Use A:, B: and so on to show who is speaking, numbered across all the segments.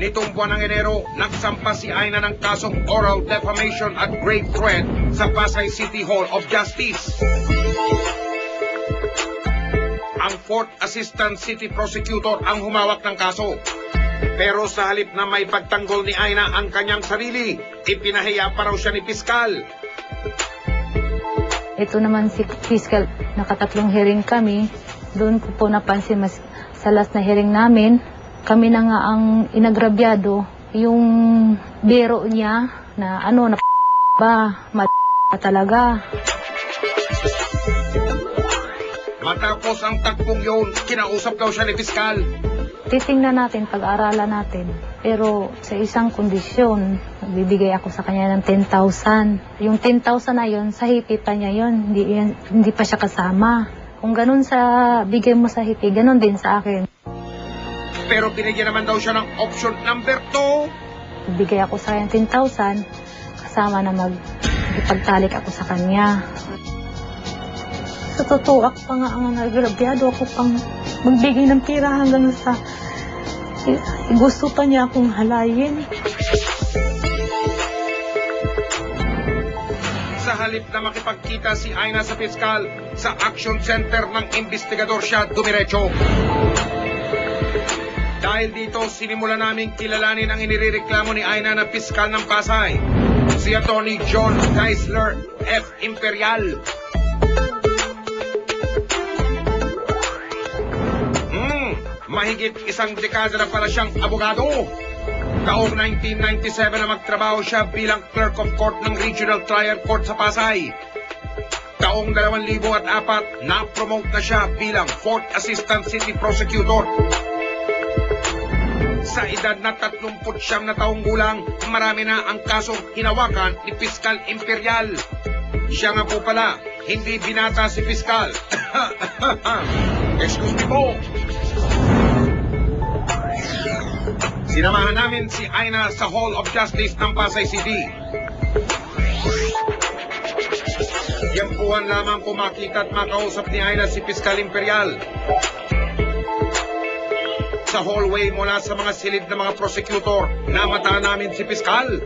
A: Nitong buwan ng Enero, nagsampa si Aina ng kasong oral defamation at grave threat sa Pasay City Hall of Justice. Ang 4th Assistant City Prosecutor ang humawak ng kaso. Pero sa halip na may pagtanggol ni Aina ang kanyang sarili, ipinahiya pa raw siya ni Piskal.
B: Ito naman si Piskal, nakatatlong hearing kami. Doon ko po napansin sa last na hearing namin, kami na nga ang inagrabyado. Yung biro niya na na ba, talaga.
A: Matapos ang tagpong yun, kinausap daw siya ni Piskal.
B: Titingnan natin, pag-aralan natin. Pero sa isang kondisyon, bibigay ako sa kanya ng 10,000. Yung 10,000 na yun, sa hipi pa niya yun. Hindi pa siya kasama. Kung ganun sa bigay mo sa hipi, ganun din sa akin.
A: Pero binigyan naman daw siya ng option number 2.
B: Bigay ako sa kanya 10,000, kasama na ipagtalik ako sa kanya. Sa totoo, ako pa nga ang nagrabyado. Ako pang magbigay ng pira hanggang sa gusto pa niya akong halayin.
A: Sa halip na makipagkita si Aina sa Piskal, sa Action Center ng investigador siya dumiretso. Dahil dito, sinimula namin kilalanin ang inireklamo ni Aina na Piskal ng Pasay, si Atty. John Geisler F. Imperial. Mahigit isang dekada na pala siyang abogado. Taong 1997 na magtrabaho siya bilang clerk of court ng Regional Trial Court sa Pasay. Taong 2004, na-promote na siya bilang 4th Assistant City Prosecutor. Sa edad na 39 na taong gulang, marami na ang kasong hinawakan ni Piskal Imperial. Siya nga po pala, hindi binata si Piskal. Excuse me po. Sinamahan namin si Aina sa Hall of Justice ng Pasay City. Yampuan lamang kung makita at makausap ni Aina si Piskal Imperial. Sa hallway mula sa mga silid na mga prosecutor, namata namin si Piskal.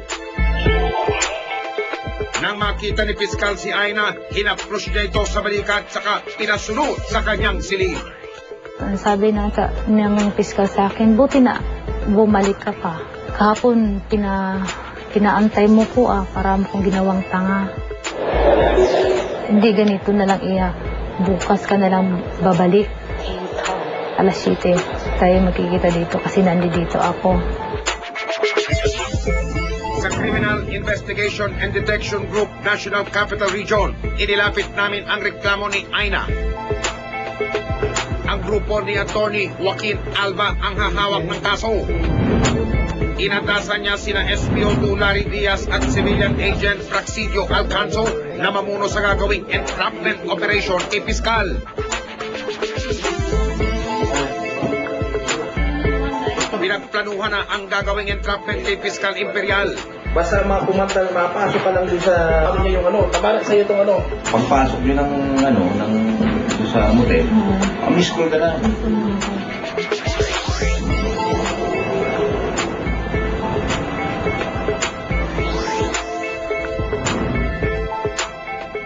A: Nang makita ni Piskal si Aina, hinaplos niya ito sa balikat saka pinasunod sa kanyang silid.
B: Sabi ng Piskal sa akin, buti na bumalik ka pa. Kahapon, pinaantay mo ko para mo kong ginawang tanga. Hindi ganito na lang bukas ka na lang babalik. Alas 7, tayo magkikita dito kasi nandito ako.
A: Sa Criminal Investigation and Detection Group National Capital Region, inilapit namin ang reklamo ni Aina. Ang grupo ni Atty. Joaquin Alba ang hahawak ng kaso. Inatasan niya sina SPO2 Larry Diaz at Civilian Agent Praxidio Alcanzo na mamuno sa gagawing entrapment operation kay Piskal. Pinagplanuhan na ang gagawing entrapment kay Piskal Imperial.
C: Basta pumantal, mapasok ka lang dun sa niya yung tabarak sa'yo itong
D: Pagpasok nyo ng sa motel, miss call ka na.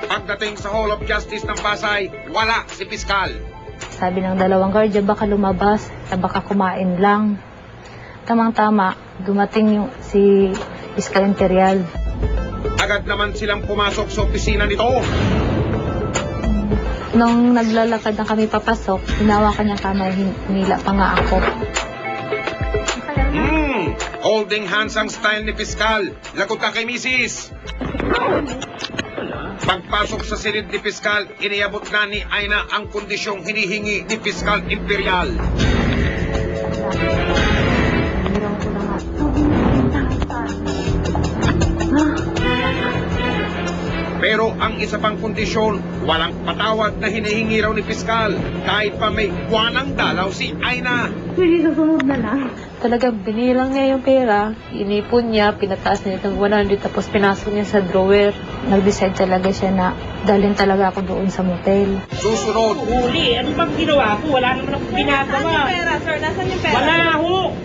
A: Pagdating sa Hall of Justice ng Pasay, wala si Piskal.
B: Sabi ng dalawang guardia, baka lumabas, baka kumain lang. Tamang-tama, dumating si Piskal Imperial.
A: Agad naman silang pumasok sa opisina nito.
B: Nung naglalakad na kami papasok, hinawakan niya kamay, hinila pa nga ako.
A: Holding hands ang style ni Piskal. Lagot ka kay Mrs. Pagpasok sa silid ni Piskal, iniabot na ni Aina ang kondisyong hinihingi ni Piskal Imperial. Pero ang isa pang kondisyon, walang patawad na hinihingi raw ni Piskal kahit pa may buwanang dalaw si Aina.
B: Hindi susunod na lang. Talagang binilang niya yung pera, inipon niya, pinataas niya itong 100 tapos pinasok niya sa drawer. Nag-decide talaga siya na dalhin talaga ako doon sa motel.
A: Susunod.
E: Huli, ano bang ginawa ko? Wala naman akong ginagawa.
F: Nasaan yung pera, sir? Nasaan yung pera?
E: Wala ho!